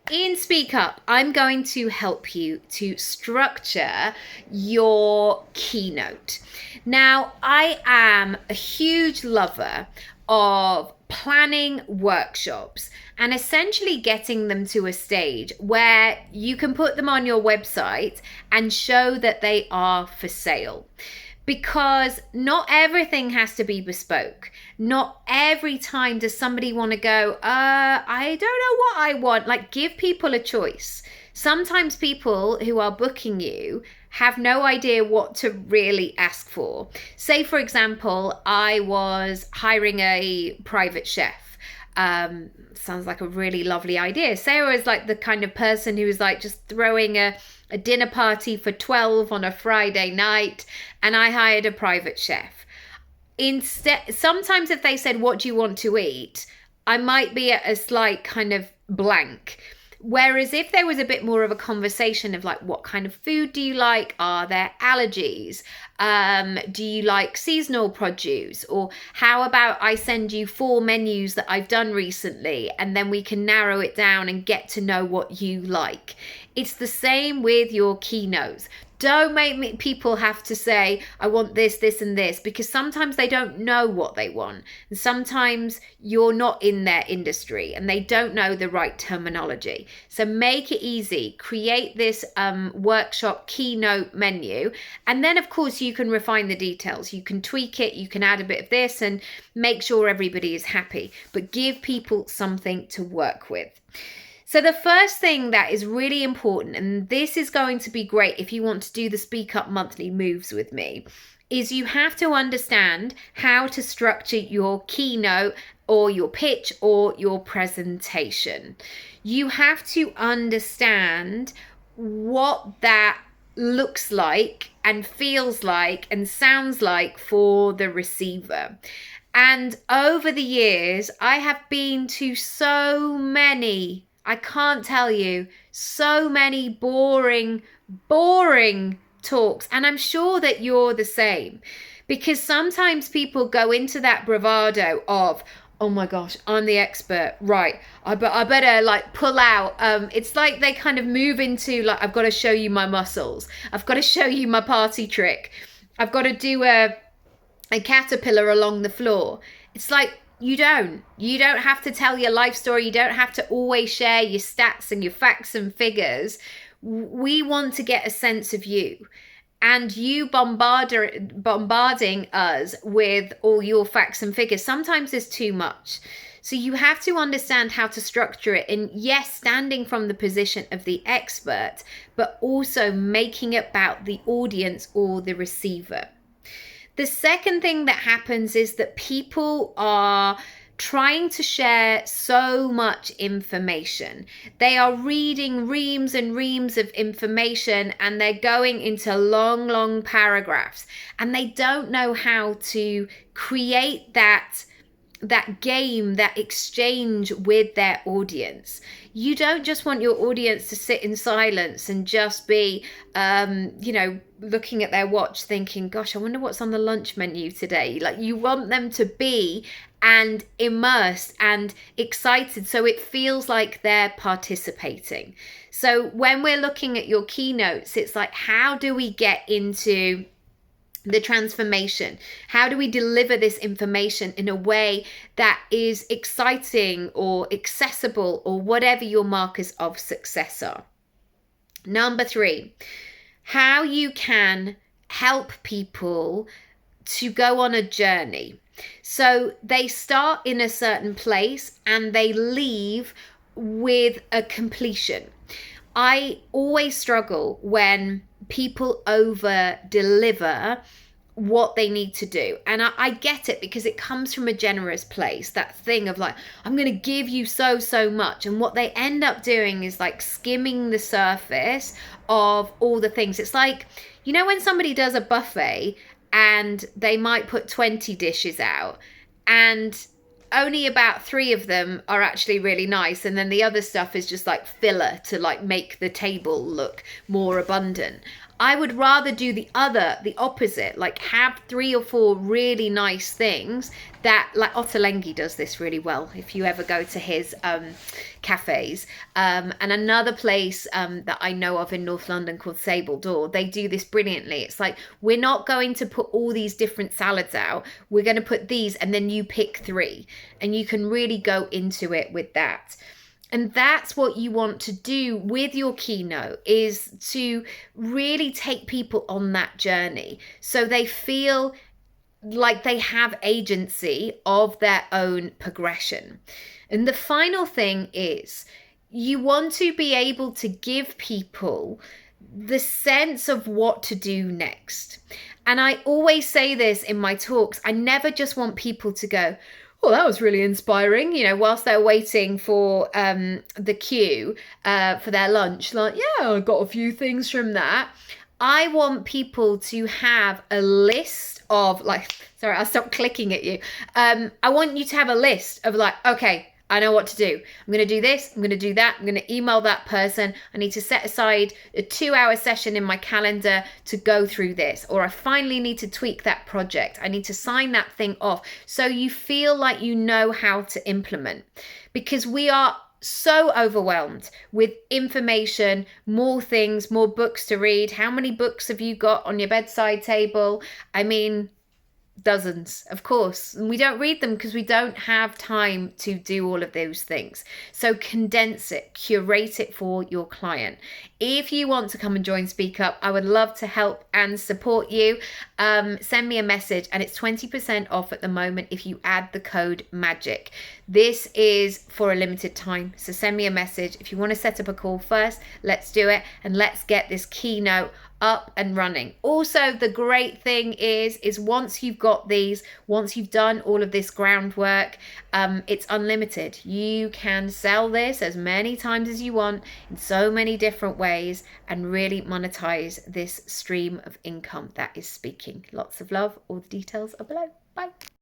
In Speak Up, I'm going to help you to structure your keynote. Now, I am a huge lover of planning workshops and essentially getting them to a stage where you can put them on your website and show that they are for sale. Because not everything has to be bespoke. Not every time does somebody want to go, I don't know what I want. Like, give people a choice. Sometimes people who are booking you have no idea what to really ask for. Say, for example, I was hiring a private chef. Sounds like a really lovely idea. Sarah is like the kind of person who is like just throwing a dinner party for 12 on a Friday night, and I hired a private chef. Instead, sometimes if they said, what do you want to eat? I might be at a slight kind of blank. Whereas if there was a bit more of a conversation of like, what kind of food do you like? Are there allergies? Do you like seasonal produce? Or how about I send you 4 menus that I've done recently, and then we can narrow it down and get to know what you like. It's the same with your keynotes. Don't make people have to say, I want this, this, and this, because sometimes they don't know what they want. And sometimes you're not in their industry and they don't know the right terminology. So make it easy. Create this workshop keynote menu. And then, of course, you can refine the details. You can tweak it. You can add a bit of this and make sure everybody is happy. But give people something to work with. So the first thing that is really important, and this is going to be great if you want to do the Speak Up monthly moves with me, is you have to understand how to structure your keynote or your pitch or your presentation. You have to understand what that looks like and feels like and sounds like for the receiver. And over the years, I have been to so many, I can't tell you, so many boring talks. And I'm sure that you're the same, because sometimes people go into that bravado of, oh my gosh, I'm the expert, right? I better like pull out. It's like they kind of move into like, I've got to show you my muscles. I've got to show you my party trick. I've got to do a caterpillar along the floor. It's like, you don't have to tell your life story. You don't have to always share your stats and your facts and figures. We want to get a sense of you, and you bombarding us with all your facts and figures sometimes is too much. So you have to understand how to structure it. And yes, standing from the position of the expert, but also making it about the audience or the receiver. The second thing that happens is that people are trying to share so much information. They are reading reams and reams of information, and they're going into long paragraphs, and they don't know how to create that game, that exchange with their audience. You don't just want your audience to sit in silence and just be, looking at their watch thinking, gosh, I wonder what's on the lunch menu today. Like, you want them to be and immersed and excited, so it feels like they're participating. So when we're looking at your keynotes, it's like, how do we get into the transformation? How do we deliver this information in a way that is exciting or accessible or whatever your markers of success are? Number 3, how you can help people to go on a journey. So they start in a certain place and they leave with a completion. I always struggle when people over deliver what they need to do. And I get it, because it comes from a generous place, that thing of like, I'm going to give you so much. And what they end up doing is like skimming the surface of all the things. It's like, when somebody does a buffet and they might put 20 dishes out, and only about 3 of them are actually really nice, and then the other stuff is just like filler to like make the table look more abundant. I would rather do the opposite, like have 3 or 4 really nice things that, like Ottolenghi does this really well if you ever go to his cafes. And another place that I know of in North London called Sable Door, they do this brilliantly. It's like, we're not going to put all these different salads out. We're going to put these, and then you pick 3, and you can really go into it with that. And that's what you want to do with your keynote, is to really take people on that journey so they feel like they have agency of their own progression. And the final thing is, you want to be able to give people the sense of what to do next. And I always say this in my talks, I never just want people to go, well, that was really inspiring, whilst they're waiting for the queue for their lunch. Like, yeah, I got a few things from that. I want people to have a list of, like, sorry, I'll stop clicking at you. I want you to have a list of, like, okay, I know what to do. I'm going to do this. I'm going to do that. I'm going to email that person. I need to set aside a 2-hour session in my calendar to go through this. Or I finally need to tweak that project. I need to sign that thing off. So you feel like you know how to implement, because we are so overwhelmed with information, more things, more books to read. How many books have you got on your bedside table? I mean, dozens, of course, and we don't read them because we don't have time to do all of those things. So condense it, curate it for your client. If you want to come and join Speak Up, I would love to help and support you. Send me a message, and it's 20% off at the moment if you add the code MAGIC. This is for a limited time, so send me a message if you want to set up a call first. Let's do it, and let's get this keynote up and running. Also, the great thing is once you've got these, once you've done all of this groundwork, it's unlimited. You can sell this as many times as you want in so many different ways and really monetize this stream of income that is speaking. Lots of love. All the details are below. Bye.